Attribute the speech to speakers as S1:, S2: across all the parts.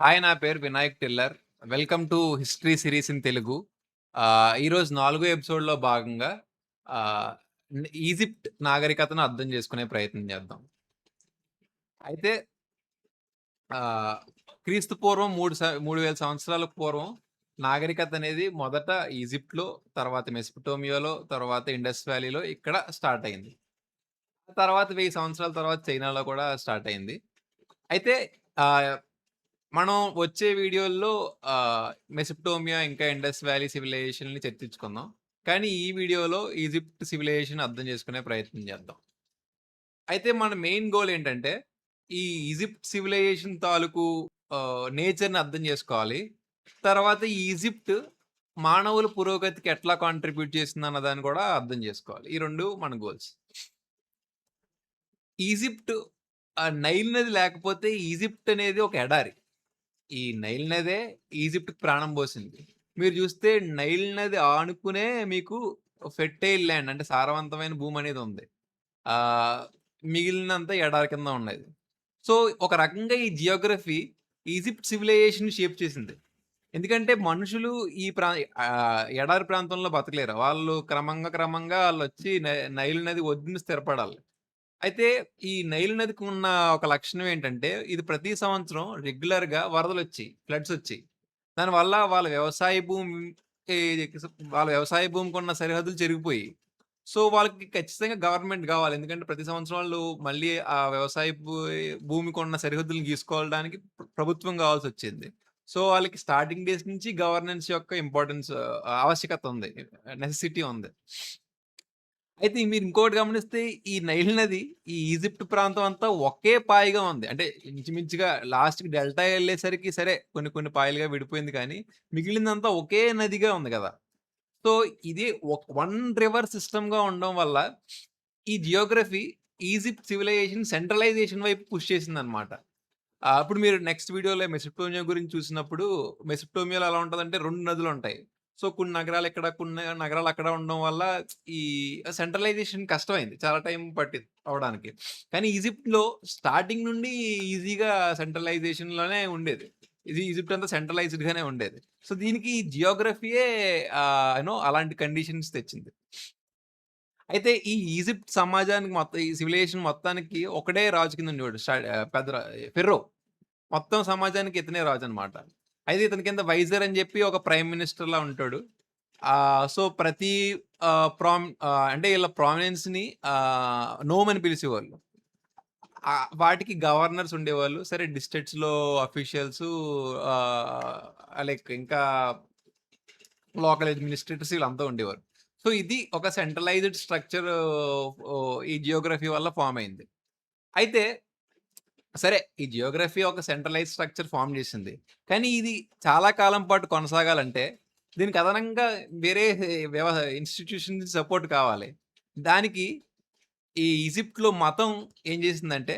S1: Hi! నా పేరు Vinayak tiller. Welcome to history series in Telugu. ఈరోజు నాలుగో ఎపిసోడ్‌లో భాగంగా ఆహ్, ఈజిప్ట్ నాగరికతను అర్థం చేసుకునే ప్రయత్నం చేద్దాం. అయితే ఆహ్, క్రీస్తు పూర్వం 3000 సంవత్సరాల పూర్వం నాగరికత అనేది మొదట ఈజిప్ట్‌లో, తర్వాత మెసొపొటేమియాలో, తర్వాత ఇండస్ వ్యాలీలో ఇక్కడ స్టార్ట్ అయింది. తర్వాత 1000 సంవత్సరాల తర్వాత చైనాలో కూడా స్టార్ట్ అయింది. అయితే ఆహ్ మనం వచ్చే వీడియోల్లో మెసొపొటేమియా ఇంకా ఇండస్ వ్యాలీ సివిలైజేషన్‌ని చర్చించుకుందాం. కానీ ఈ వీడియోలో ఈజిప్ట్ సివిలైజేషన్ అర్థం చేసుకునే ప్రయత్నం చేద్దాం. అయితే మన మెయిన్ గోల్ ఏంటంటే, ఈ ఈజిప్ట్ సివిలైజేషన్ తాలూకు నేచర్‌ని అర్థం చేసుకోవాలి. తర్వాత ఈ ఈజిప్ట్ మానవుల పురోగతికి ఎట్లా కాంట్రిబ్యూట్ చేసిందన్న దాన్ని కూడా అర్థం చేసుకోవాలి. ఈ 2 మన గోల్స్. ఈజిప్ట్ నైల్ నది లేకపోతే ఈజిప్ట్ అనేది ఒక ఎడారి. ఈ నైల్ నదే ఈజిప్ట్‌కి ప్రాణం పోసింది. మీరు చూస్తే నైల్ నది ఆనుకునే మీకు ఫెర్టైల్ ల్యాండ్ అంటే సారవంతమైన భూమనేది ఉంది. ఆహ్, మిగిలినంతా ఎడారి కింద ఉండేది. సో, ఒక రకంగా ఈ జియోగ్రఫీ ఈజిప్ట్ సివిలైజేషన్‌ని షేప్ చేసింది. ఎందుకంటే మనుషులు ఎడారి ప్రాంతంలో బతకలేరు. వాళ్ళు క్రమంగా ఆళ్ళొచ్చి నైల్ నది ఒడ్డున స్థిరపడాలి. అయితే ఈ నైల్ నదికి ఉన్న ఒక లక్షణం ఏంటంటే, ఇది ప్రతి సంవత్సరం రెగ్యులర్‌గా వరదలొచ్చి, ఫ్లడ్సొచ్చి, దానివల్ల వాళ్ళ వ్యవసాయ భూమికున్న సరిహద్దులు చెరిగిపోయి, సో, వాళ్ళకి ఖచ్చితంగా గవర్నమెంట్ గావాలి. ఎందుకంటే ప్రతి సంవత్సరం వాళ్ళు మళ్ళీ ఆ వ్యవసాయ భూమికున్న సరిహద్దులను గీసుకోవడానికి ప్రభుత్వం గావాల్సొచ్చింది. సో, వాళ్ళకి స్టార్టింగ్ డేస్ నుంచి గవర్నెన్స్ యొక్క ఇంపార్టెన్స్ ఆవశ్యకత ఉంది. నెసెసిటీ ఉంది. అయితే మీరు ఇంకోటి గమనిస్తే ఈ నైల్ నది ఈ ఈజిప్ట్ ప్రాంతం అంతా ఒకే పాయగా ఉంది. అంటే ఇంచుమించుగా లాస్ట్‌కి డెల్టా ఎళ్ళేసరికి సరే కొన్ని కొన్ని పాయలుగా విడిపోయింది కానీ, మిగిలిందంతా ఒకే నదిగా ఉంది గదా! సో, ఇది వన్ రివర్ సిస్టమ్‌గా ఉండడం వల్ల ఈ జియోగ్రఫీ ఈజిప్ట్ సివిలైజేషన్ సెంట్రలైజేషన్ వైపు పుష్ చేసిందన్నమాట. అప్పుడు మీరు నెక్స్ట్ వీడియోలో మెసొపొటేమియా గురించి చూసినప్పుడు, మెసొపొటేమియాలో ఎలా ఉంటదంటే 2 నదులుంటాయి. సో, కొన్ని నగరాలు ఇక్కడ, కొన్ని నగరాలు అక్కడ ఉండడం వల్ల ఈ సెంట్రలైజేషన్ కష్టమైంది. చాలా టైం పట్టింది అవ్వడానికి. కానీ ఈజిప్ట్‌లో స్టార్టింగ్ నుండి ఈజీగా సెంట్రలైజేషన్‌లోనే ఉండేది. ఇది ఈజిప్ట్ అంతా సెంట్రలైజ్డ్‌గానే ఉండేది. సో, దీనికి జియోగ్రఫీయే అలాంటి కండిషన్స్ తెచ్చింది. అయితే ఈ ఈజిప్ట్ సమాజానికి మొత్తం ఈ సివిలైజేషన్ మొత్తానికి ఒకడే రాజు కింద ఉండేవాడు. పెద్ద ఫెర్రో. మొత్తం సమాజానికి ఇతనే రాజనమాట. అయితే ఇతని కింద వైజర్ అని జెప్పి ఒక ప్రైమ్ మినిస్టర్‌లా ఉంటాడు. సో, ప్రతి అంటే ఈళ్ళ ప్రామినెన్స్‌ని నోమ్ అని పిలిసేవాళ్ళు. వాటికి గవర్నర్స్ ఉండేవాళ్ళు. సరే డిస్ట్రిక్ట్స్‌లో అఫీషియల్సు లైక్ ఇంకా లోకల్ అడ్మినిస్ట్రేటర్స్ వీళ్ళంతా ఉండేవారు. సో, ఇది ఒక సెంట్రలైజ్డ్ స్ట్రక్చర్ ఈ జియోగ్రఫీ వల్ల ఫార్మ్ అయింది. అయితే సరే. ఈ జియోగ్రఫీ ఒక సెంట్రలైజ్డ్ స్ట్రక్చర్ ఫార్మ్ చేసింది. కానీ ఇది చాలా కాలం పాటు కొనసాగాలంటే, దీనికి అదనంగా వేరే వ్యవ ఇన్‌స్టిట్యూషన్ సపోర్ట్ కావాలి. దానికి ఈ ఈజిప్ట్‌లో మతం ఏం చేసిందంటే,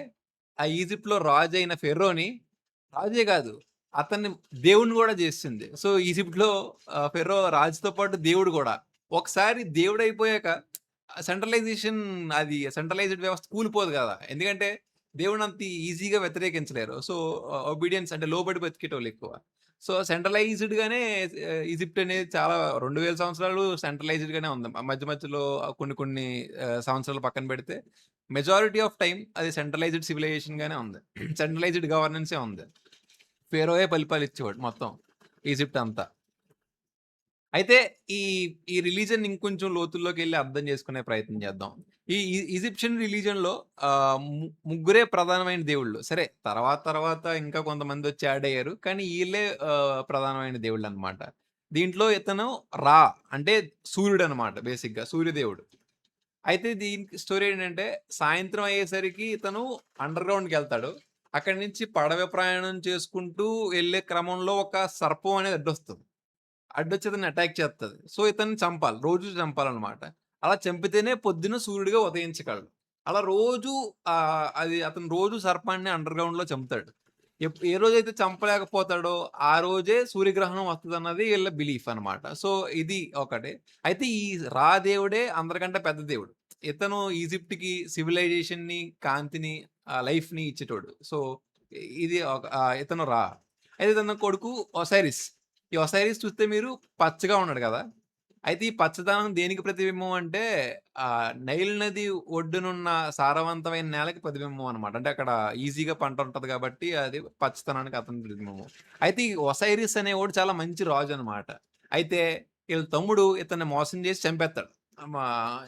S1: ఆ ఈజిప్ట్‌లో రాజైన ఫెరోని రాజే కాదు, అతన్ని దేవుడిని గూడా చేసేసింది. సో, ఈజిప్ట్‌లో ఫెరో రాజుతో పాటు దేవుడు గూడా. ఒకసారి దేవుడయిపోయాక సెంట్రలైజ్డ్ వ్యవస్థ కూలిపోదు గదా! ఎందుకంటే దేవుడినంత ఈజీగా వ్యతిరేకించలేరు. సో, ఒబీడియన్స్ అంటే లోబడి బతికేటోళ్ళెక్కువ. సో, సెంట్రలైజ్డ్‌గానే ఈజిప్ట్ అనేది చాలా 2000 సంవత్సరాలు సెంట్రలైజ్డ్‌గానే ఉంది. మధ్య మధ్యలో కొన్ని కొన్ని సంవత్సరాలు పక్కన పెడితే మెజారిటీ ఆఫ్ టైమ్ అది సెంట్రలైజ్డ్ సివిలైజేషన్‌గానే ఉంది. సెంట్రలైజ్డ్ గవర్నెన్సే ఉంది. ఫేరోయే పరిపాలిచ్చేవాడు మొత్తం ఈజిప్ట్ అంతా. అయితే ఈ, ఈ రిలిజియన్ ఇంకొంచెం లోతుల్లోకెళ్ళి అర్థం చేసుకునే ప్రయత్నం చేద్దాం. ఈజిప్షియన్ రిలిజియన్‌లో ముగ్గురే ప్రధానమైన దేవుళ్ళు. సరే తర్వాత ఇంకా కొంతమందొచ్చి యాడ్ అయ్యారు. కానీ ఈళ్ళే ప్రధానమైన దేవుళ్ళనమాట. దీంట్లో ఇతను రా అంటే సూర్యుడనమాట బేసిక్‌గా సూర్యదేవుడు. అయితే దీనికి స్టోరీ ఏంటంటే సాయంత్రం అయ్యేసరికి ఇతను అండర్‌గ్రౌండ్‌కెళ్తాడు. అక్కడి నుంచి పడవ ప్రయాణం చేసుకుంటూ ఎళ్ళే క్రమంలో ఒక సర్పం అనేది అడ్డొస్తది. అడ్డొచ్చి ఇతన్ని అటాక్ చేత్తది. సో, ఇతన్ని చంపాలి. రోజు చంపాలనమాట. అలా చంపితేనే పొద్దున్న సూర్యుడిగా ఉదయించగలడు. అలా రోజు అతను రోజు సర్పాన్ని అండర్‌గ్రౌండ్‌లో చంపుతాడు. ఏ రోజైతే చంపలేకపోతాడో, ఆ రోజే సూర్యగ్రహణం వస్తదన్నది ఈళ్ళ బిలీఫ్ అనమాట. సో, ఇది ఒకటి. అయితే ఈ రా దేవుడే అందరికంటే పెద్ద దేవుడు. ఇతను ఈజిప్ట్‌కి సివిలైజేషన్‌ని, కాంతిని, లైఫ్‌ని ఇచ్చేటోడు. సో, ఇది ఇతను రా. అయితే తన కొడుకు ఒసైరిస్. ఈ ఒసైరిస్ చూస్తే మీరు పచ్చగా ఉన్నాడు కదా! అయితే ఈ పచ్చదనం దేనికి ప్రతిబింబం అంటే నైల్ నది ఒడ్డునున్న సారవంతమైన నేలకి ప్రతిబింబం అనమాట. అంటే అక్కడ ఈజీగా పంట ఉంటది కాబట్టి అది పచ్చదనానికి అతని ప్రతిబింబం. అయితే ఈ ఒసైరిస్ అనేవాడు చాలా మంచి రాజనమాట. అయితే ఈళ్ళ తమ్ముడు ఇతన్ని మోసం చేసి చంపేత్తాడు.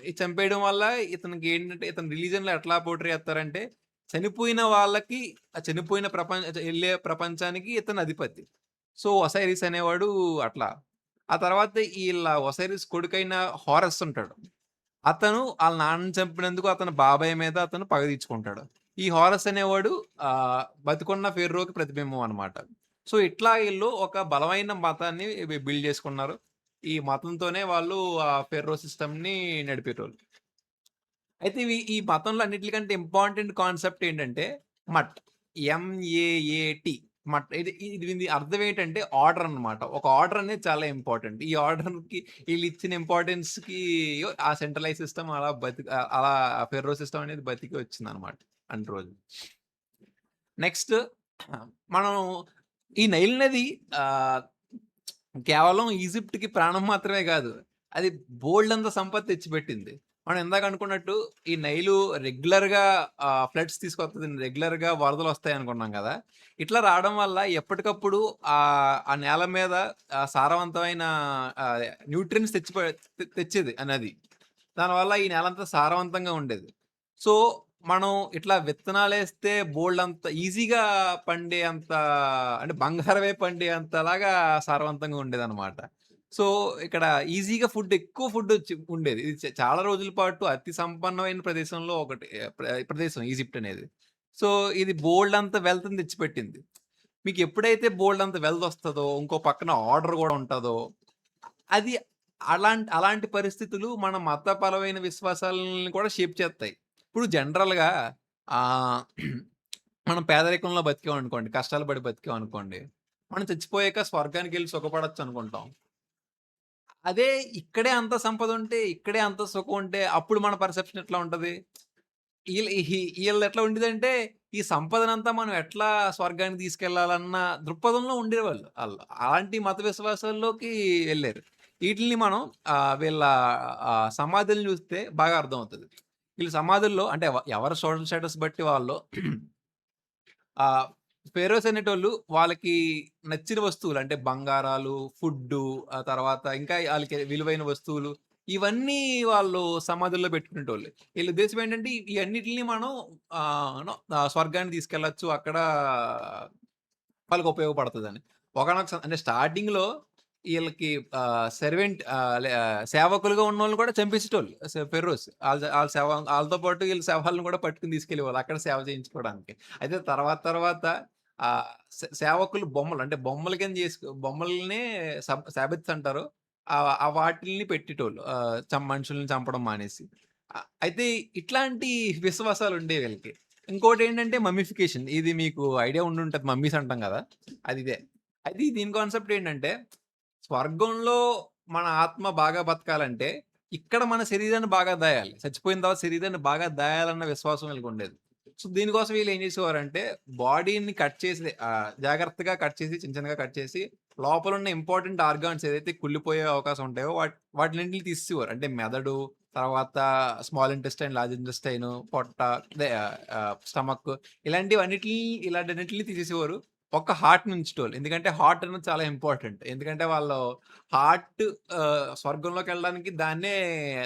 S1: ఈ చంపేయడం వల్ల ఇతనికి ఏంటంటే ఇతని రిలిజియన్‌లో ఎట్లా పోర్ట్రే చేత్తారంటే చనిపోయిన వాళ్ళకి చనిపోయిన ఎళ్ళే ప్రపంచానికి ఇతను అధిపతి. సో, ఒసైరిస్ అనేవాడు అట్లా. ఆ తర్వాత ఈళ్ళ ఒసైరిస్ కొడుకైన హోరస్ ఉంటాడు. అతను ఆళ్ళ నాన్నని చంపినందుకు అతని బాబాయ్ మీద అతను పగ తీర్చుకుంటాడు. ఈ హోరస్ అనేవాడు బతికున్న ఫేరోకి ప్రతిబింబం అనమాట. సో, ఇట్లా ఈళ్ళు ఒక బలమైన మతాన్ని బిల్డ్ చేసుకున్నారు. ఈ మతంతోనే వాళ్ళు ఫెర్రో సిస్టమ్‌ని నడిపేటోళ్ళు. అయితే ఈ మతంలో అన్నిట్లికంటే ఇంపార్టెంట్ కాన్సెప్ట్ ఏంటంటే మట్. ఎంఏఏటి మట్. దీని అర్థం ఏంటంటే ఆర్డర్ అన్నమాట. ఒక ఆర్డర్ అనేది చాలా ఇంపార్టెంట్. ఈ ఆర్డర్‌కి ఈళ్ళిచ్చిన ఇంపార్టెన్స్‌కి ఆ సెంట్రలైజ్ సిస్టమ్ అలా ఫెర్రో సిస్టమ్ అనేది బతికి వచ్చిందన్నమాట అన్ని రోజులు. నెక్స్ట్ మనం ఈ నైల్ నది ఆహ్, కేవలం ఈజిప్ట్‌కి ప్రాణం మాత్రమే గాదు. అది బోలెడంత సంపత్తి తెచ్చిపెట్టింది. మనం ఇందాక అనుకున్నట్టు ఈ నైలు రెగ్యులర్‌గా ఫ్లడ్స్ తీసుకొస్తది. రెగ్యులర్‌గా వరదలొస్తాయనుకున్నాం గదా! ఇట్లా రావడం వల్ల ఎప్పటికప్పుడు ఆ నేల మీద సారవంతమైన ఆహ్, న్యూట్రియంట్స్ తెచ్చేది ఆ నది. దానివల్ల ఈ నేలంతా సారవంతంగా ఉండేది. సో, మనం ఇట్లా విత్తనాలేస్తే బోలెడంత ఈజీగా పండే అంత అంటే బంగారమే పండే అంతలాగా సారవంతంగా ఉండేదనమాట. సో, ఇక్కడ ఈజీగా ఎక్కువ ఫుడ్ ఉండేది. ఇది చాలా రోజుల పాటు అతి సంపన్నమైన ప్రదేశంలో ఒకటి ప్రదేశం ఈజిప్ట్ అనేది. సో, ఇది బోలెడంత వెల్త్‌ని తెచ్చిపెట్టింది. మీకెప్పుడైతే బోలెడంత వెల్తొస్తదో, ఇంకో పక్కన ఆర్డర్ గూడా ఉంటదో, అది అలాంటి పరిస్థితులు మన మతపరమైన విశ్వాసాలని కూడా షేప్ చేత్తాయి. ఇప్పుడు జనరల్‌గా ఆహ్, మనం పేదరికంలో బతికామనుకోండి, కష్టాలు పడి బతికామనుకోండి, మనం చచ్చిపోయాక స్వర్గానికెళ్ళి సుఖపడొచ్చనుకుంటాం. అదే ఇక్కడే అంత సంపదుంటే, ఇక్కడే అంత సుఖం ఉంటే, అప్పుడు మన పర్సెప్షన్ ఎట్లా ఉంటది? ఈళ్ళదెట్లా ఉండేదంటే, ఈ సంపదనంతా మనం ఎట్లా స్వర్గానికి తీసుకెళ్ళాలన్న దృక్పథంలో ఉండేవాళ్ళు ఆళ్ళు. అలాంటి మత విశ్వాసాల్లోకి ఎళ్లారు. ఈటిలిని మనం వీళ్ళ సమాధుల్ని చూస్తే బాగా అర్థమవుతది. వీళ్ళ సమాధుల్లో అంటే ఎవరి సోషల్ స్టేటస్ బట్టి వాళ్ళు ఆహ్, ఫేరోస్ అనేటోళ్ళు వాళ్ళకి నచ్చిన వస్తువులు అంటే బంగారాలు, ఫుడ్డు, ఆ తర్వాత ఇంకా ఆళ్ళకి విలువైన వస్తువులు ఇవన్నీ వాళ్ళు సమాధుల్లో పెట్టుకునేటోళ్ళు. ఈళ్ళ ఉద్దేశ్యం ఏంటంటే ఈ అన్నిటిని మనం స్వర్గానికి తీసుకెళ్ళొచ్చు. అక్కడ వాళ్ళకి ఉపయోగపడతదని. ఒకానొక అంటే స్టార్టింగ్‌లో ఈళ్ళకి సేవకులుగా ఉన్నోళ్ళని కూడా చంపేసేటోళ్ళు. ఫెర్రోస్. ఆళ్ళ ఆళ్ళతో పాటు వీళ్ళ శవాలను కూడా పట్టుకొని తీసుకెళ్ళేవాళ్ళు. అక్కడ సేవ చేయించుకోవడానికి. అయితే తర్వాత ఆహ్, సేవకులు బొమ్మలు అంటే బొమ్మల కింద బొమ్మలనే సాబిత్స్ అంటారు. వాటిల్ని పెట్టేటోళ్ళు. మనుషుల్ని చంపడం మానేసి. అయితే ఇట్లాంటి విశ్వాసాలుండేవి వీళ్ళకి. ఇంకోటేంటంటే మమ్మిఫికేషన్. ఇది మీకు ఐడియా ఉండుంటది. మమ్మీస్ అంటాం గదా! అది ఇదే. అయితే దీని కాన్సెప్ట్ ఏంటంటే, స్వర్గంలో మన ఆత్మ బాగా బతకాలంటే, ఇక్కడ మన శరీరాన్ని బాగా దాయాలి. చచ్చిపోయిన తర్వాత శరీరాన్ని బాగా దాయాలన్న విశ్వాసం వీళ్ళకుండేది. సో, దీనికోసం వీళ్ళేం చేసేవారంటే, బాడీని కట్ చేసి జాగ్రత్తగా కట్ చేసి, చిన్న చిన్నగా కట్ చేసి, లోపలున్న ఇంపార్టెంట్ ఆర్గాన్స్ ఏదైతే కుళ్ళిపోయే అవకాశం ఉంటాయో, వాటిలన్నిటిని తీసేసేవారు. అంటే మెదడు, తర్వాత స్మాల్ ఇంటెస్టైన్, లార్జ్ ఇంటెస్టైన్, పొట్ట, అదే స్టమక్ ఇలాంటివన్నిటిని తీసేసేవారు. ఒక్క హార్ట్‌ని ఉంచేటోళ్ళు. ఎందుకంటే హార్ట్ అనేది చాలా ఇంపార్టెంట్. ఎందుకంటే వాళ్ళు హార్ట్ స్వర్గంలోకెళ్ళడానికి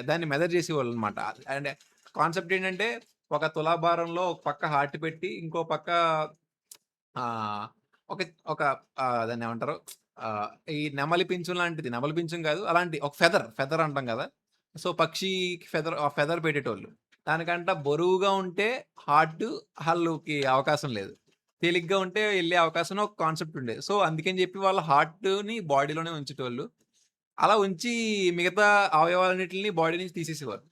S1: దాన్ని మెజర్ చేసేవాళ్ళనమాట. అంటే కాన్సెప్ట్ ఏంటంటే ఒక తులాభారంలో ఒక పక్క హార్ట్ పెట్టి, ఇంకో పక్క ఆహ్, ఒక ఒక దాన్నేమంటారు? ఈ నెమలి పించం లాంటిది. నెమలి పించం గాదు. అలాంటి ఒక ఫెదర్ అంటాం గదా! సో, పక్షికి ఫెదర్ పెట్టేటోళ్ళు. దానికంట బరువుగా ఉంటే హార్ట్ ఆళ్ళకి అవకాశం లేదు. తేలిగ్గా ఉంటే ఎళ్ళే అవకాశం ఒక కాన్సెప్ట్ ఉండేది. సో, అందుకని జెప్పి వాళ్ళ హార్ట్‌ని బాడీలోనే ఉంచేటోళ్ళు. అలా ఉంచి మిగతా అవయవాలన్నిటిని బాడీ నుంచి తీసేసేవారు.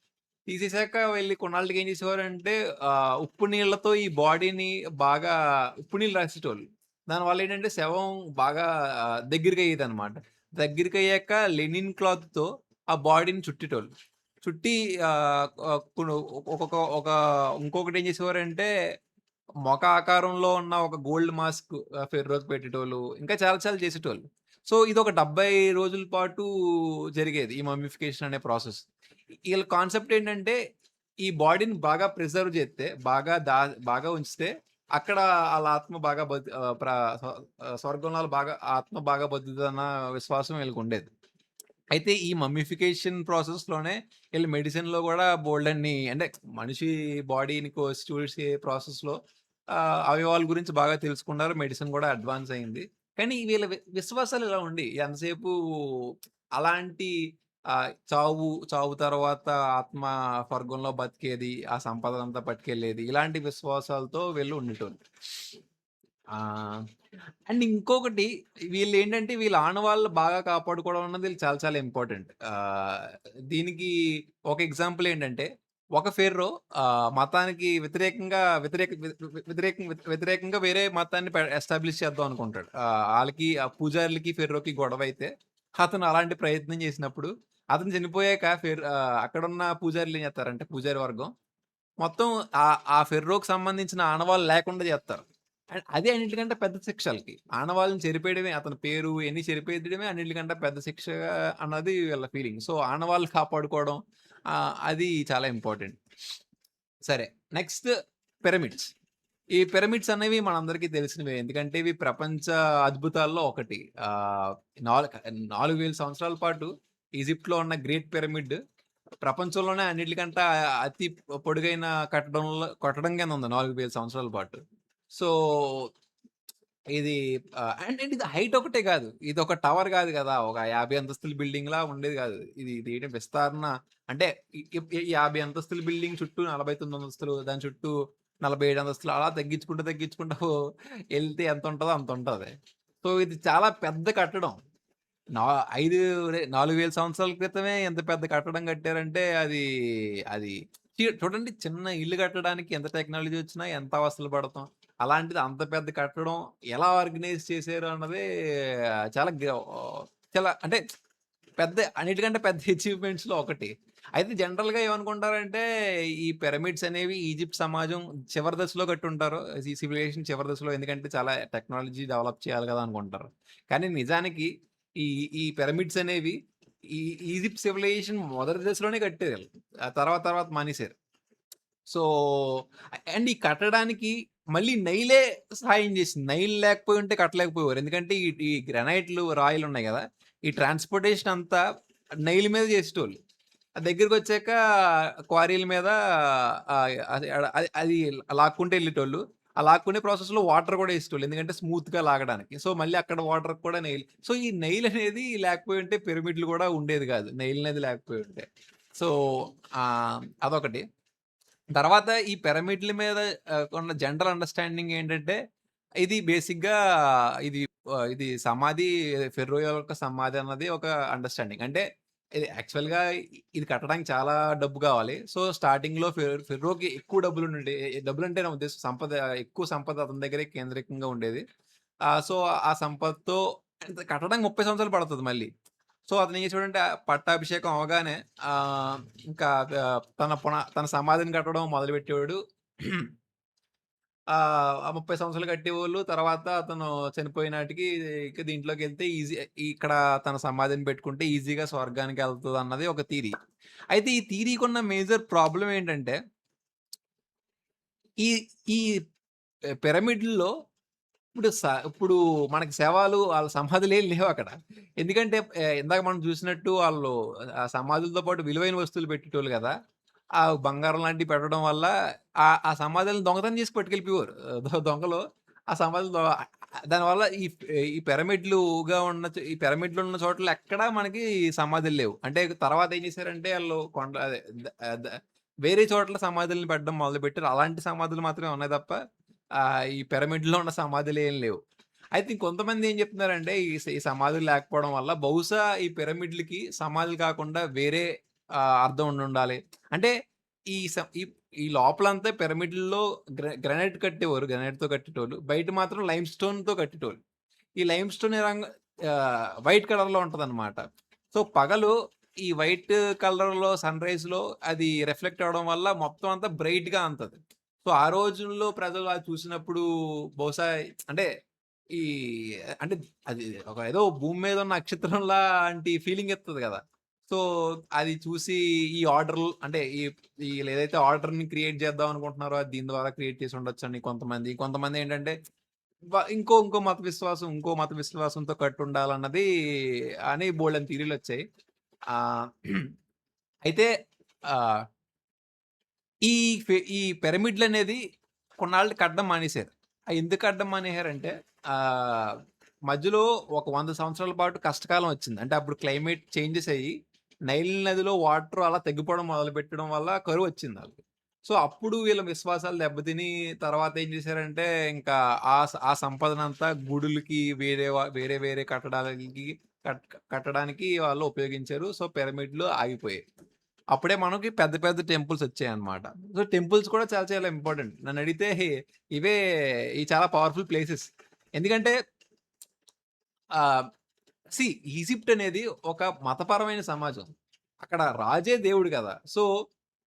S1: తీసేసాక వెళ్లి కొన్నాళ్ళకి ఏం చేసేవారంటే ఉప్పు నీళ్ళతో ఈ బాడీని బాగా ఉప్పు నీళ్ళు రాసేటోళ్ళు. దానివల్ల ఏంటంటే శవం బాగా దగ్గరికయ్యేదనమాట. దగ్గరికయ్యాక లెనిన్ క్లాత్‌తో ఆ బాడీని చుట్టేటోళ్ళు. చుట్టి ఆహ్, ఆహ్, ఇప్పుడు ఒకొక ఒక ఇంకొకటి ఏం చేసేవారంటే మొఖ ఆకారంలో ఉన్న ఒక గోల్డ్ మాస్క్ ఫెర్రోకి పెట్టేటోళ్ళు. ఇంకా చాలా చాలా చేసేటోళ్ళు. సో, ఇదొక 70 రోజుల పాటు జరిగేది. ఈ మమ్మిఫికేషన్ అనే ప్రాసెస్. ఈళ్ళ కాన్సెప్ట్ ఏంటంటే, ఈ బాడీని బాగా ప్రిజర్వ్ జేత్తే, బాగా ఉంచితే, అక్కడ ఆళ్ళ ఆత్మ బాగా స్వర్గంలో బాగా ఆత్మ బాగా బతుకుతదన్న విశ్వాసం వీళ్ళకుండేది. అయితే ఈ మమ్మిఫికేషన్ ప్రాసెస్‌లోనే ఈళ్ళు మెడిసిన్‌లో గూడా బోలెడన్ని అంటే మనిషి బాడీని కోసి చూసే ప్రాసెస్‌లో అవయవాల గురించి బాగా తెలుసుకున్నారు. మెడిసిన్ గూడా అడ్వాన్స్ అయింది. కానీ వీళ్ళ విశ్వాసాలు ఇలా ఉండి ఎంతసేపు అలాంటి చావు తర్వాత ఆత్మ స్వర్గంలో బతికేది, ఆ సంపదనంతా పట్టుకెళ్ళేది. ఇలాంటి విశ్వాసాలతో వీళ్ళు ఉండేటోళ్ళు. ఆ! అండ్ ఇంకొకటి వీళ్ళేంటంటే వీళ్ళ ఆనవాళ్ళు బాగా కాపాడుకోవడం అన్నది చాలా చాలా ఇంపార్టెంట్. దీనికి ఒక ఎగ్జాంపుల్ ఏంటంటే ఒక ఫెర్రో మతానికి వ్యతిరేకంగా వ్యతిరేక వ్య వ్య వ్యతిరేకం వ్యతిరేకంగా వేరే మతాన్ని ఎస్టాబ్లిష్ చేద్దాం అనుకుంటాడు. ఆళ్ళకి ఆ పూజారులకి, ఫెర్రోకి గొడవైతే అతను అలాంటి ప్రయత్నం చేసినప్పుడు అతను చనిపోయాక అక్కడున్న పూజారులు ఏం చేస్తారంటే పూజారి వర్గం మొత్తం ఆ ఫెర్రోకి సంబంధించిన ఆనవాళ్ళు లేకుండా చేస్తారు. అదే అన్నిటికంటే పెద్ద శిక్ష ఆళ్ళకి. ఆనవాళ్ళని చెరిపేయడమే అతని పేరు ఇయన్నీ చెరిపేయడమే అన్నిటికంటే పెద్ద శిక్ష అన్నది వీళ్ళ ఫీలింగ్. సో, ఆనవాళ్ళు కాపాడుకోవడం అది చాలా ఇంపార్టెంట్. సరే. Next pyramids. ఈ పిరమిడ్స్ అనేవి మనందరికీ తెలిసినవే. ఎందుకంటే ఇవి ప్రపంచ అద్భుతాల్లో ఒకటి. ఆహ్, నాలుక 4000 సంవత్సరాల పాటు ఈజిప్ట్‌లో ఉన్న గ్రేట్ పిరమిడ్ ప్రపంచంలోనే అన్నిట్లికంటే అతి పొడుగైన కట్టడం కింద ఉంది 4000 సంవత్సరాల పాటు. సో, ఇది అండ్ ఇది హైట్ ఒకటే గాదు. ఇదొక టవర్ గాదు గదా! ఒక 50 అంతస్తుల బిల్డింగ్‌లా ఉండేది గాదు. ఇది విస్తరణ అంటే ఈ ఈ 50 అంతస్తుల బిల్డింగ్ చుట్టూ 49 అంతస్తులు, దాని చుట్టూ 47 అంతస్తులు అలా తగ్గించుకుంటూ ఎళ్తే ఎంతుంటదో అంతుంటది. సో, ఇది చాలా పెద్ద కట్టడం. నా 5 4000 సంవత్సరాల క్రితమే ఎంత పెద్ద కట్టడం కట్టారంటే అది చూడండి చిన్న ఇల్లు కట్టడానికి ఎంత టెక్నాలజీ వచ్చినా ఎంత అవస్థలు పడతాం. అలాంటిది అంత పెద్ద కట్టడం ఎలా ఆర్గనైజ్ చేశారు అన్నదే చాలా చాలా అంటే అన్నిటికంటే పెద్ద అచీవ్‌మెంట్స్‌లో ఒకటి. అయితే జనరల్‌గా ఏమనుకుంటారంటే ఈ పిరమిడ్స్ అనేవి ఈజిప్ట్ సమాజం చివరి దశలో కట్టుంటారు. ఈ సివిలైజేషన్ చివరి దశలో ఎందుకంటే చాలా టెక్నాలజీ డెవలప్ చేయాలి కదా! అనుకుంటారు. కానీ నిజానికి ఈ ఈ పిరమిడ్స్ అనేవి ఈ ఈజిప్ట్ సివిలైజేషన్ మొదటి దశలోనే కట్టారు. ఆ తర్వాత మానేసారు. సో, అండ్ ఈ కట్టడానికి మళ్ళీ నైలే సహాయం చేసింది. నైల్ లేకపోయుంటే కట్టలేకపోయేవారు. ఎందుకంటే ఈ గ్రానైట్‌లు, రాయిలున్నాయి గదా! ఈ ట్రాన్స్‌పోర్టేషన్ అంతా నైల్ మీద చేసేటోళ్ళు. దగ్గరికొచ్చాక క్వారీల మీద అది అది అది లాక్కుంటూ ఎళ్ళేటోళ్ళు. ఆ లాక్కునే ప్రాసెస్‌లో వాటర్ కూడా ఏసేటోళ్ళు. ఎందుకంటే స్మూత్‌గా లాగడానికి. సో, మళ్ళీ అక్కడ వాటర్‌కి కూడా నెయిల్. సో, ఈ నెయిల్ అనేది లేకపోయుంటే పిరమిడ్‌లు కూడా ఉండేది గాదు. నెయిల్ అనేది లేకపోయుంటే. సో, అదొకటి. తర్వాత ఈ పిరమిడ్‌ల మీద ఉన్న జనరల్ అండర్‌స్టాండింగ్ ఏంటంటే, ఇది బేసిక్‌గా ఇది సమాధి ఫెర్రో యొక్క సమాధి అన్నది ఒక అండర్‌స్టాండింగ్. అంటే ఇది యాక్చువల్‌గా ఇది కట్టడానికి చాలా డబ్బు కావాలి. సో, స్టార్టింగ్‌లో ఫెర్రోకి ఎక్కువ డబ్బులుండే డబ్బులంటే నా ఉద్దేశం ఎక్కువ సంపద అతని దగ్గరే కేంద్రీకంగా ఉండేది. సో, ఆ సంపదతో కట్టడానికి 30 సంవత్సరాలు పడతది మళ్ళీ. సో, అతనేం చేసాడంటే పట్టాభిషేకం అవ్వగానే ఇంకా తన సమాధిని కట్టడం మొదలుపెట్టేవాడు. ఆ 30 సంవత్సరాలు కట్టేవోళ్ళు. తర్వాత అతను చనిపోయే నాటికి ఇక దీంట్లోకెళ్తే ఇక్కడ తన సమాధిని పెట్టుకుంటే ఈజీగా స్వర్గానికెళ్తదన్నది ఒక థియరీ. అయితే ఈ థియరీకున్న మేజర్ ప్రాబ్లమ్ ఏంటంటే, ఈ ఈ పిరమిడ్‌ల్లో ఇప్పుడు మనకి శవాలు ఆళ్ళ సమాధులేం లేవక్కడ. ఎందుకంటే ఇందాక మనం చూసినట్టు ఆళ్ళు ఆ సమాధులతో పాటు విలువైన వస్తువులు పెట్టేటోళ్ళు గదా! ఆ బంగారం లాంటివి పెట్టడం వల్ల ఆ సమాధులను దొంగతనం చేసి పట్టుకెళ్ళిపోయేవారు. దొంగలు ఆ సమాధులు దానివల్ల ఈ ఈ పిరమిడ్‌లు ఉన్న చోట్ల ఎక్కడా మనకి సమాధులు లేవు. అంటే తర్వాత ఏం చేశారంటే ఆళ్ళు కొండ అదే ద ద వేరే చోట్ల సమాధుల్ని పెట్టడం మొదలుపెట్టారు. అలాంటి సమాధులు మాత్రమే ఉన్నాయి తప్ప ఈ పిరమిడ్‌లో ఉన్న సమాధులేం లేవు. అయితే ఇంకొంతమంది ఏం చెప్తున్నారంటే ఈ సమాధులు లేకపోవడం వల్ల బహుశా ఈ పిరమిడ్‌లకి సమాధులు కాకుండా వేరే అర్థం ఉండుండాలి. అంటే ఈ స ఈ ఈ లోపలంతా పిరమిడ్‌ల్లో గ్రానైట్ కట్టేవారు. గ్రానైట్‌తో కట్టేటోళ్ళు. బయట మాత్రం లైమ్ స్టోన్‌తో కట్టేటోళ్ళు. ఈ లైమ్ స్టోన్ వైట్ కలర్‌లో ఉంటదనమాట. సో, పగలు ఈ వైట్ కలర్‌లో సన్‌రైజ్‌లో అది రిఫ్లెక్ట్ అవ్వడం వల్ల మొత్తం అంతా బ్రైట్‌గా ఉంటది. సో, ఆ రోజుల్లో ప్రజలు అది చూసినప్పుడు బహుశా అంటే ఈ అంటే అది ఒక ఏదో భూమి మీద ఉన్న నక్షత్రం లాంటి ఫీలింగ్ ఇత్తది గదా! సో, అది చూసి ఈ ఆర్డర్‌లు అంటే ఈళ్ళేదైతే ఆర్డర్‌ని క్రియేట్ చేద్దాం అనుకుంటున్నారో అది దీని ద్వారా క్రియేట్ చేసి ఉండొచ్చని కొంతమంది. కొంతమందేంటంటే ఇంకో మత విశ్వాసంతో కట్టుండాలన్నది అని బోలెడన్ని థియరీలొచ్చాయి. ఆహ్, అయితే ఆహ్ ఈ పిరమిడ్‌లనేది కొన్నాళ్ళు కట్టడం మానేశారు. ఎందుకు కట్టడం మానేశారంటే ఆహ్, మధ్యలో ఒక 100 సంవత్సరాల పాటు కష్టకాలం వచ్చింది. అంటే అప్పుడు క్లైమేట్ చేంజెస్ అయ్యి, నైల్ నదిలో వాటర్ అలా తగ్గిపోవడం మొదలుపెట్టడం వల్ల కరువొచ్చింది ఆళ్ళకి. సో, అప్పుడు వీళ్ళ విశ్వాసాలు దెబ్బతిని తర్వాత ఏం చేశారంటే ఇంకా ఆ సంపదనంతా గుడులకి వేరే వేరే కట్టడాలకి కట్టడానికి వాళ్ళు ఉపయోగించారు. సో, పిరమిడ్‌లు ఆగిపోయాయి. అప్పుడే మనకి పెద్ద పెద్ద టెంపుల్స్ వచ్చాయన్నమాట. సో, టెంపుల్స్ కూడా చాలా చాలా ఇంపార్టెంట్. నన్నడిగితే ఇవే ఇవి చాలా పవర్‌ఫుల్ ప్లేసెస్. ఎందుకంటే ఆహ్, సీ ఈజిప్ట్ అనేది ఒక మతపరమైన సమాజం. అక్కడ రాజే దేవుడు గదా! సో,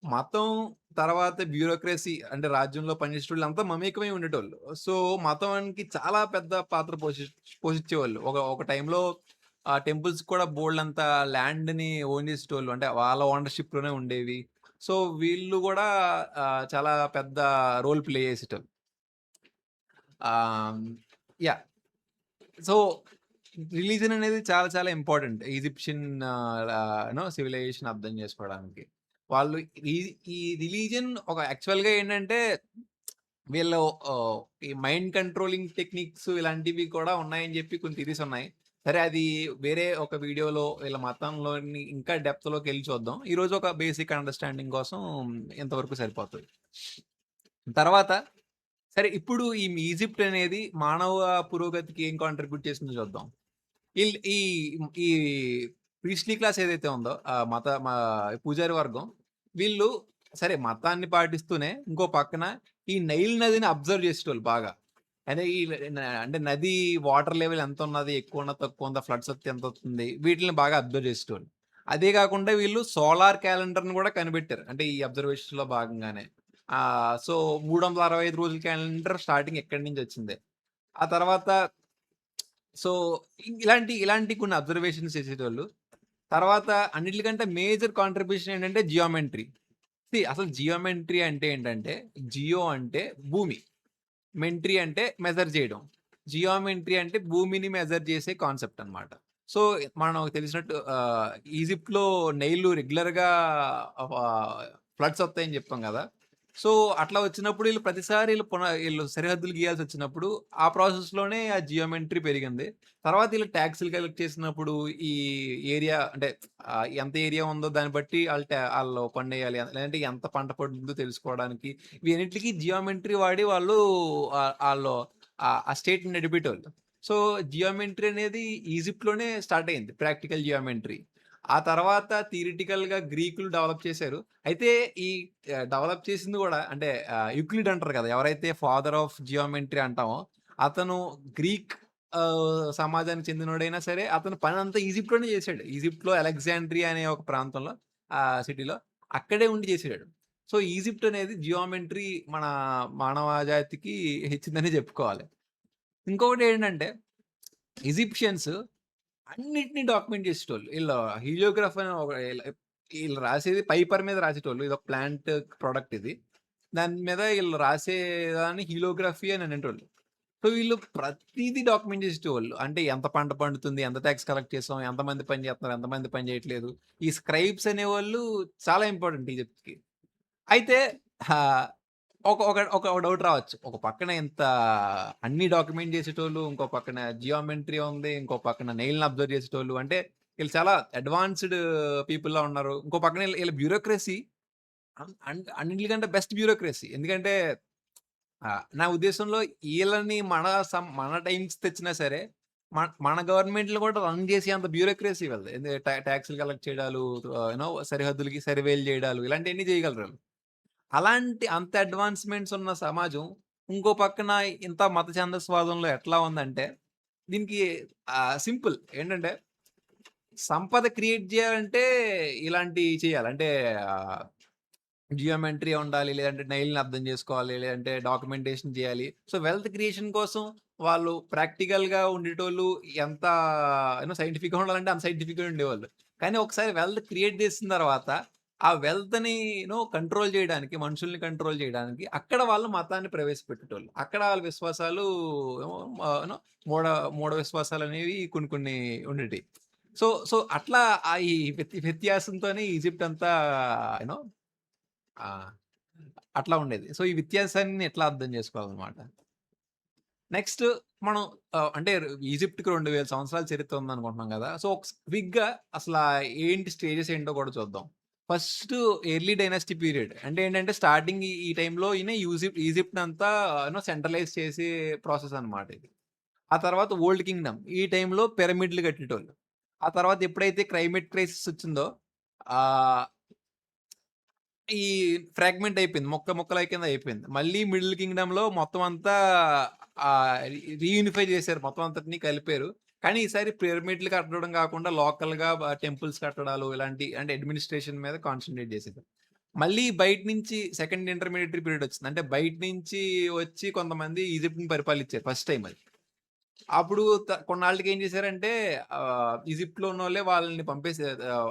S1: మతం తర్వాత బ్యూరోక్రసీ అంటే రాజ్యంలో పనిచేసేటోళ్ళంతా మమేకమై ఉండేటోళ్ళు. సో, మతానికి చాలా పెద్ద పాత్ర పోషించేవాళ్ళు. ఒక టైంలో టెంపుల్స్ కూడా బోలెడంత ల్యాండ్‌ని ఓన్ చేసేటోళ్ళు. అంటే వాళ్ళ ఓనర్‌షిప్‌లోనే ఉండేవి. సో, వీళ్ళు గూడా చాలా పెద్ద రోల్ ప్లే చేసేటోళ్ళు. ఆహ్, యాహ్! సో, రిలీజియన్ అనేది చాలా చాలా ఇంపార్టెంట్. ఈజిప్షియన్ సివిలైజేషన్ అర్థం చేసుకోవడానికి. వాళ్ళు ఈ ఈ రిలీజియన్ ఒక యాక్చువల్‌గా ఏంటంటే వీళ్ళు ఆహ్, ఈ మైండ్ కంట్రోలింగ్ టెక్నిక్స్ ఇలాంటివి కూడా ఉన్నాయని చెప్పి కొన్ని థియరీస్ ఉన్నాయి. సరే అది వేరే ఒక వీడియోలో వీళ్ళ మతంలోని ఇంకా డెప్త్‌లోకెళ్ళి చూద్దాం. ఈరోజు ఒక బేసిక్ అండర్‌స్టాండింగ్ కోసం ఇంతవరకు సరిపోతది. తర్వాత సరే ఇప్పుడు ఈజిప్ట్ అనేది మానవ పురోగతికి ఏం కాంట్రిబ్యూట్ చేసిందో చూద్దాం. ఈ ఈ ప్రీస్ట్లీ క్లాస్ ఏదైతే ఉందో పూజారి వర్గం వీళ్ళు సరే మతాన్ని పాటిస్తూనే ఇంకో పక్కన ఈ నైల్ నదిని అబ్జర్వ్ చేసేటోళ్ళు బాగా. అంటే అంటే నది వాటర్ లెవెల్ ఎంతున్నది? ఎక్కువుందా? తక్కువుందా? ఫ్లడ్స్ వస్తే ఎంతొస్తుంది? వీటిలిని బాగా అబ్జర్వ్ చేసేటోళ్ళు. అదే కాకుండా వీళ్ళు సోలార్ క్యాలెండర్‌ని కూడా కనిపెట్టారు. అంటే ఈ అబ్జర్వేషన్‌లో భాగంగానే. సో, 365 రోజుల క్యాలెండర్ స్టార్టింగ్ ఇక్కడి నుంచొచ్చిందే. ఆ తర్వాత సో, ఇలాంటి కొన్ని అబ్జర్వేషన్స్ చేసేటోళ్ళు. తర్వాత అన్నిట్లికంటే మేజర్ కాంట్రిబ్యూషన్ ఏంటంటే జియోమెట్రీ. అసలు జియోమెట్రీ అంటే ఏంటంటే, జియో అంటే భూమి. మెంట్రీ అంటే మెజర్ చేయడం. జియోమెట్రీ అంటే భూమిని మెజర్ చేసే కాన్సెప్ట్ అన్నమాట. సో, మనకు తెలిసినట్టు ఈజిప్ట్‌లో నైలు రెగ్యులర్‌గా ఫ్లడ్స్ వస్తాయని చెప్పాం గదా! సో, అట్లా వచ్చినప్పుడు ప్రతిసారి ఈళ్ళు సరిహద్దులు గీయాల్సొచ్చినప్పుడు ఆ ప్రాసెస్‌లోనే ఆ జియోమెట్రీ పెరిగింది. తర్వాత టాక్స్‌లు కలెక్ట్ చేసినప్పుడు ఈ ఏరియా అంటే ఎంత ఏరియా ఉందో దాన్ని బట్టి ఆళ్ళు పన్నేయాలి. లేదంటే ఎంత పంట పండుతుందో తెలుసుకోవడానికి వీటన్నిటికి జియోమెట్రీ వాడి వాళ్ళు ఆళ్ళు ఆ స్టేట్‌ని నడిపేటోళ్ళు. సో, జియోమెట్రీ అనేది ఈజిప్ట్‌లోనే స్టార్ట్ అయింది. Practical geometry. ఆ తర్వాత థియరిటికల్‌గా గ్రీకులు డెవలప్ చేశారు. అయితే ఈ డెవలప్ చేసింది గూడా అంటే యూక్లిడ్ అంటారు కదా! ఎవరైతే ఫాదర్ ఆఫ్ జియోమెట్రీ అంటామో అతను గ్రీక్ సమాజానికి చెందినోడైనా సరే అతను పనంతా ఈజిప్ట్‌లోనే చేసాడు. ఈజిప్ట్‌లో అలెగ్జాండ్రియా అనే ఒక ప్రాంతంలో సిటీలో అక్కడే ఉండి చేసాడు. సో, ఈజిప్ట్ అనేది జియోమెట్రీ మన మానవ జాతికి ఇచ్చిందనే చెప్పుకోవాలి. ఇంకొకటేంటంటే ఈజిప్షియన్స్ అన్నిటిని డాక్యుమెంట్ చేసేటోళ్ళు. హీలియోగ్రాఫ్ అని ఒక ఈళ్ళు రాసేది పైపర్ మీద రాసేటోళ్ళు. ఇదొక ప్లాంట్ ప్రొడక్ట్ ఇది. దాని మీద ఈళ్ళు రాసేదాన్ని హీలియోగ్రఫీ అని అనేటోళ్ళు. సో, వీళ్ళు ప్రతీదీ డాక్యుమెంట్ చేసేటోళ్ళు. అంటే ఎంత పంట పండుతుంది? ఎంత టాక్స్ కలెక్ట్ చేసాం? ఎంతమంది పని చేస్తున్నారు? ఎంతమంది పని చేయట్లేదు? ఈ స్క్రైబ్స్ అనేవాళ్ళు చాలా ఇంపార్టెంట్ ఈజిప్ట్‌కి. అయితే ఆహ్, ఒక ఒక ఒక డౌట్ రావచ్చు. ఒక పక్కన ఇంత అన్ని డాక్యుమెంట్ చేసేటోళ్ళు, ఇంకో పక్కన జియోమెట్రీ ఉంది. ఇంకో పక్కన నెయిల్‌ని అబ్జర్వ్ చేసేటోళ్ళు. అంటే ఈళ్ళు చాలా అడ్వాన్స్‌డ్ పీపుల్‌లా ఉన్నారు. ఇంకో పక్కన ఈళ్ళ బ్యూరోక్రసీ అన్నిట్లికంటే బెస్ట్ బ్యూరోక్రసీ. ఎందుకంటే నా ఉద్దేశంలో ఈళ్ళని మన టైమ్స్ తెచ్చినా సరే, మన గవర్నమెంట్‌లు కూడా రన్ చేసేంత బ్యూరోక్రసీ వీళ్ళది. టాక్స్‌లు కలెక్ట్ చేయడాలు, సరిహద్దులకి సర్వేలు చేయడాలు ఇలాంటియన్నీ చేయగలరు ఆళ్ళు. అంత అడ్వాన్స్‌మెంట్స్ ఉన్న సమాజం, ఇంకో పక్కన ఇంత మత ఛందస్వాదంలో ఎట్లా ఉందంటే, దీనికి సింపుల్ ఏంటంటే, సంపద క్రియేట్ చేయాలంటే ఇలాంటియి చేయాలి. అంటే ఆహ్, జియోమెట్రీ ఉండాలి. లేదంటే నైల్‌ని అర్థం చేసుకోవాలి. లేదంటే డాక్యుమెంటేషన్ చేయాలి. సో, వెల్త్ క్రియేషన్ కోసం వాళ్ళు ప్రాక్టికల్‌గా ఉండేటోళ్ళు ఎంత సైంటిఫిక్‌గా ఉండాలంటే అంత సైంటిఫిక్‌గా ఉండేవాళ్ళు. కానీ ఒకసారి వెల్త్ క్రియేట్ చేసిన తర్వాత, ఆ వెల్త్‌ని కంట్రోల్ చేయడానికి, మనుషుల్ని కంట్రోల్ చేయడానికి అక్కడ వాళ్ళు మతాన్ని ప్రవేశపెట్టేటోళ్ళు. అక్కడ వాళ్ళ విశ్వాసాలు ఏమో మూఢ మూఢ విశ్వాసాలనేవి కొన్ని కొన్ని ఉండేటియి. సో, సో, అట్లా ఈ వ్యత్యాసంతోనే ఈజిప్ట్ అంతా యూనో ఆ! అట్లా ఉండేది. సో, ఈ వ్యత్యాసాన్ని ఎట్లా అర్థం చేసుకోవాలనమాట. నెక్స్ట్ మనం అంటే ఈజిప్ట్‌కి 2000 సంవత్సరాల చరిత్ర ఉందనుకుంటున్నాం గదా! సో, క్విక్‌గా అసలా ఏంటి స్టేజెస్ ఏంటో కూడా చూద్దాం. First early dynasty period. అంటే ఏంటంటే స్టార్టింగ్ ఈ టైంలో ఈజిప్ట్‌నంతా సెంట్రలైజ్ చేసే ప్రాసెస్ అనమాట ఇది. ఆ తర్వాత ఓల్డ్ కింగ్‌డమ్. ఈ టైంలో పిరమిడ్‌లు కట్టేటోళ్ళు. ఆ తర్వాత ఎప్పుడైతే క్లైమేట్ క్రైసిస్ వచ్చిందో ఆహ్ ఈ ఫ్రాగ్మెంట్ అయిపోయింది. ముక్కల కింద అయిపోయింది. మళ్ళీ మిడిల్ కింగ్‌డమ్‌లో మొత్తం అంతా రీయూనిఫై చేశారు. మొత్తం అంతటిని కలిపారు. కానీ ఈసారి పిరమిడ్‌లు కట్టడం కాకుండా లోకల్‌గా టెంపుల్స్ కట్టడాలు ఇలాంటి అంటే అడ్మినిస్ట్రేషన్ మీద కాన్సంట్రేట్ చేసేది. మళ్ళీ బయట నుంచి సెకండ్ ఇంటర్మీడియేటరీ పీరియడ్ వచ్చింది. అంటే బయట నుంచి వచ్చి కొంతమంది ఈజిప్ట్‌ని పరిపాలించారు ఫస్ట్ టైమ్ అది. అప్పుడు కొన్నాళ్ళకి ఏం చేశారంటే ఈజిప్ట్‌లో ఉన్నోళ్ళే వాళ్ళని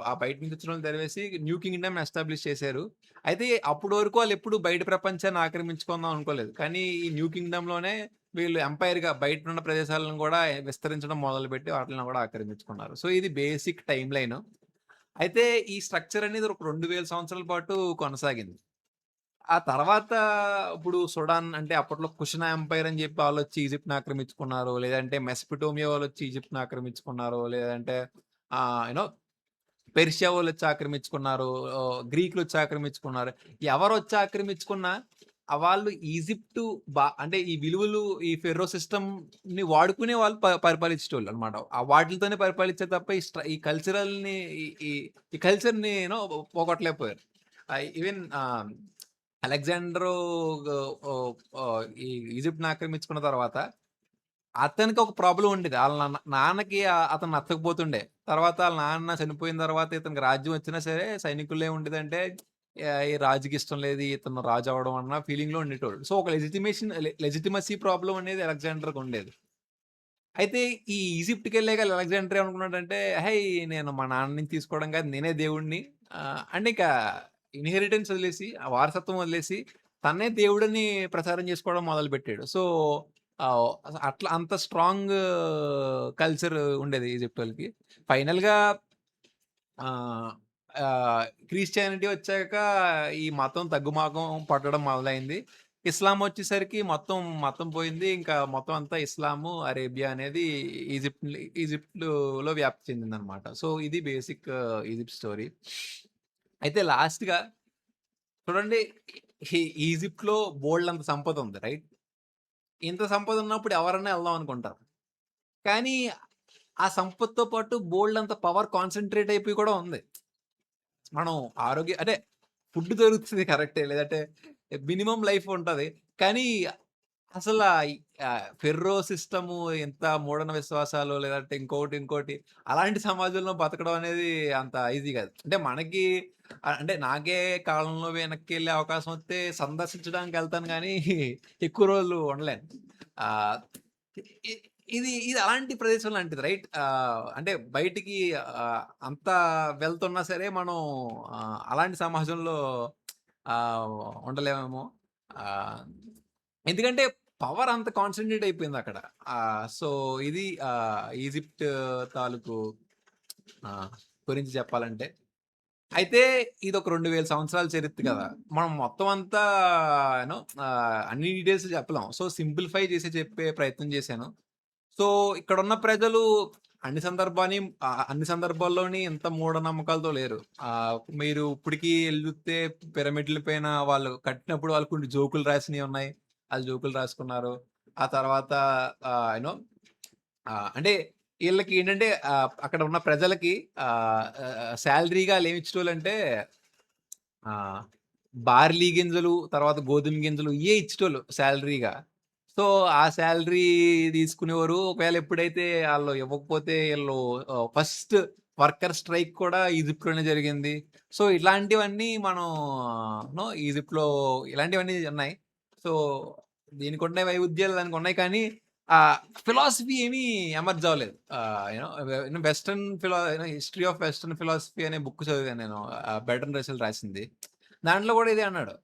S1: ఆ బయట నుంచి వచ్చినోళ్ళని తరిమేసి న్యూ కింగ్‌డమ్ ఎస్టాబ్లిష్ చేశారు. అయితే అప్పటి వరకు వాళ్ళెప్పుడు బయట ప్రపంచాన్ని ఆక్రమించుకుందాం అనుకోలేదు. కానీ ఈ న్యూ కింగ్‌డమ్‌లోనే వీళ్ళు ఎంపైర్‌గా బయటనున్న ప్రదేశాలను గూడా విస్తరించడం మొదలుపెట్టి వాటిలిని గూడా ఆక్రమించుకున్నారు. సో, ఇది బేసిక్ టైమ్ లైను. అయితే ఈ స్ట్రక్చర్ అనేది ఒక 2000 సంవత్సరాల పాటు కొనసాగింది. ఆ తర్వాత ఇప్పుడు సుడాన్ అంటే అప్పట్లో కుషన ఎంపైర్ అని చెప్పి ఆళ్ళొచ్చి ఈజిప్ట్‌ని ఆక్రమించుకున్నారు. లేదంటే మెసపటోమియా వాళ్ళొచ్చి ఈజిప్ట్‌ని ఆక్రమించుకున్నారు. లేదంటే ఆహ్, యూ నో పెర్షియా వాళ్ళొచ్చి ఆక్రమించుకున్నారు. గ్రీకులొచ్చి ఆక్రమించుకున్నారు. ఎవరొచ్చి ఆక్రమించుకున్నా వాళ్ళు ఈజిప్టు అంటే ఈ విలువలు ఈ ఫెర్రో సిస్టమ్‌ని వాడుకునే వాళ్ళు పరిపాలించేటోళ్ళనమాట. వాటిలతోనే పరిపాలించారు తప్ప ఈ కల్చరల్‌ని ఈ ఈ ఈ కల్చర్‌ని పోగొట్టలేకపోయారు. ఈవెన్ అలెగ్జాండరు ఈ ఈజిప్ట్‌ని ఆక్రమించుకున్న తర్వాత అతనికి ఒక ప్రాబ్లమ్ ఉండేది. ఆళ్ళ నాన్నకి అతను నచ్చకపోతుండే. తర్వాత ఆళ్ళ నాన్న చనిపోయిన తర్వాత ఇతనికి రాజ్యం వచ్చినా సరే సైనికుల్లో ఏముండేదంటే ఈ రాజుకి ఇష్టం లేదు. ఇతను రాజు అవ్వడం అన్న ఫీలింగ్‌లో ఉండేటోడు. సో, ఒక లెజిటిమసీ ప్రాబ్లమ్ అనేది అలెగ్జాండర్‌కి ఉండేది. అయితే ఈ ఈజిప్ట్‌కెళ్ళాక అలెగ్జాండర్ ఏమనుకున్నాడంటే, హేయ్! నేను మా నాన్న నుంచి తీసుకోవడం కాదు నేనే దేవుడిని అంటే ఇక ఇన్‌హెరిటెన్స్ వదిలేసి, ఆ వారసత్వం వదిలేసి తన్నే దేవుడని ప్రచారం చేసుకోవడం మొదలుపెట్టాడు. సో, అట్లా అంత స్ట్రాంగ్ కల్చర్ ఉండేది ఈజిప్టోళ్ళకి. ఫైనల్‌గా ఆహ్, క్రిస్టియానిటీ వచ్చాక ఈ మతం తగ్గుముఖం పట్టడం మొదలైంది. ఇస్లాం వచ్చేసరికి మొత్తం మతం పోయింది. ఇంకా మొత్తం అంతా ఇస్లాము, అరేబియా అనేది ఈజిప్ట్‌లో వ్యాప్తి చెందిందనమాట. సో, ఇది బేసిక్ ఈజిప్ట్ స్టోరీ. అయితే లాస్ట్‌గా చూడండి ఈ ఈజిప్ట్‌లో బోలెడంత సంపదుంది. రైట్? ఇంత సంపదున్నప్పుడు ఎవరన్నా ఎళ్దాం అనుకుంటారు. కానీ ఆ సంపత్తో పాటు బోలెడంత పవర్ కాన్సంట్రేట్ అయిపోయి కూడా ఉంది. మనం అంటే ఫుడ్ దొరుకుతది కరెక్టే. లేదంటే మినిమమ్ లైఫ్ ఉంటది. కానీ అసల ఫెర్రో సిస్టము ఎంత మూఢన విశ్వాసాలు లేదంటే ఇంకోటి అలాంటి సమాజంలో బతకడం అనేది అంత ఈజీ కాదు. అంటే మనకి అంటే నాకే కాలంలో వెనక్కెళ్ళే అవకాశం వస్తే సందర్శించడానికి ఎళ్తాను గానీ ఎక్కువ రోజులు ఉండలేను. ఆహ్, ఇ ఇది అలాంటి ప్రదేశం లాంటిది రైట్. అంటే బయటికి అంత వెళ్తున్నా సరే మనం అలాంటి సమాజంలో ఆహ్, ఉండలేమేమో. ఆహ్, ఎందుకంటే పవర్ అంత కాన్సంట్రేట్ అయిపోయిందక్కడ. సో, ఇది ఈజిప్ట్ తాలూకు ఆహ్, గురించి చెప్పాలంటే. అయితే ఇదొక 2000 సంవత్సరాల చరిత్ర కదా! మనం మొత్తం అంతా యూనో అన్ని డీటెయిల్స్ చెప్పలేం. సో, సింప్లిఫై చేసి చెప్పే ప్రయత్నం చేశాను. సో, ఇక్కడున్న ప్రజలు అన్ని సందర్భాల్లోని ఇంత మూఢనమ్మకాలతో లేరు. మీరు ఇప్పటికి ఎళ్లి చూస్తే పిరమిడ్‌ల పైన వాళ్ళు కట్టినప్పుడు వాళ్ళు కొన్ని జోకులు రాసినయున్నాయి. ఆళ్ళు జోకులు రాసుకున్నారు. ఆ తర్వాత యూ నో అంటే ఈళ్ళకి ఏంటంటే అక్కడ ఉన్న ప్రజలకి సాలరీగా ఆళ్ళేమిచ్చేటోళ్ళంటే ఆహ్, బార్లీ గింజలు, తర్వాత గోధుమ గింజలు ఇయ్యే ఇచ్చేటోళ్ళు సాలరీగా. సో, ఆ సాలరీ తీసుకునేవారు. ఒకవేళ ఎప్పుడైతే ఆళ్ళు ఇవ్వకపోతే ఈళ్ళు ఫస్ట్ వర్కర్ స్ట్రైక్ కూడా ఈజిప్ట్‌లోనే జరిగింది. సో, ఇలాంటివన్నీ మనం ఈజిప్ట్‌లో ఇలాంటివన్నీ ఉన్నాయి. సో, దీనికున్న వైవిధ్యాలు దానికున్నాయి కానీ, ఫిలాసఫీ ఏమీ ఎమర్జ్ అవ్వలేదు. Western history of western philosophy అనే బుక్ చదివాను నేను. బెర్ట్రాండ్ రస్సెల్ రాసింది. దాంట్లో కూడా ఇదే అన్నాడు.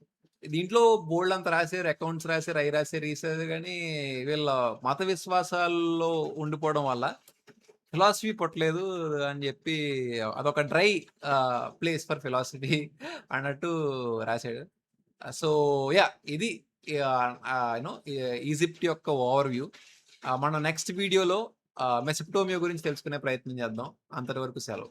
S1: దీంట్లో బోలెడంత రాసారు. అకౌంట్స్ రాసారు, అయి రాసారు, ఈసారు గానీ వీళ్ళ మత విశ్వాసాల్లో ఉండిపోవడం వల్ల ఫిలాసఫీ పుట్టలేదు అని జెప్పి అదొక డ్రై ప్లేస్ ఫర్ ఫిలాసఫీ అన్నట్టు రాసాడు. So, yeah! ఇది ఈజిప్ట్ యొక్క ఓవర్‌వ్యూ. మనం నెక్స్ట్ వీడియోలో మెసొపటోమియా గురించి తెలుసుకునే ప్రయత్నం చేద్దాం. అంతటి వరకు సెలవు.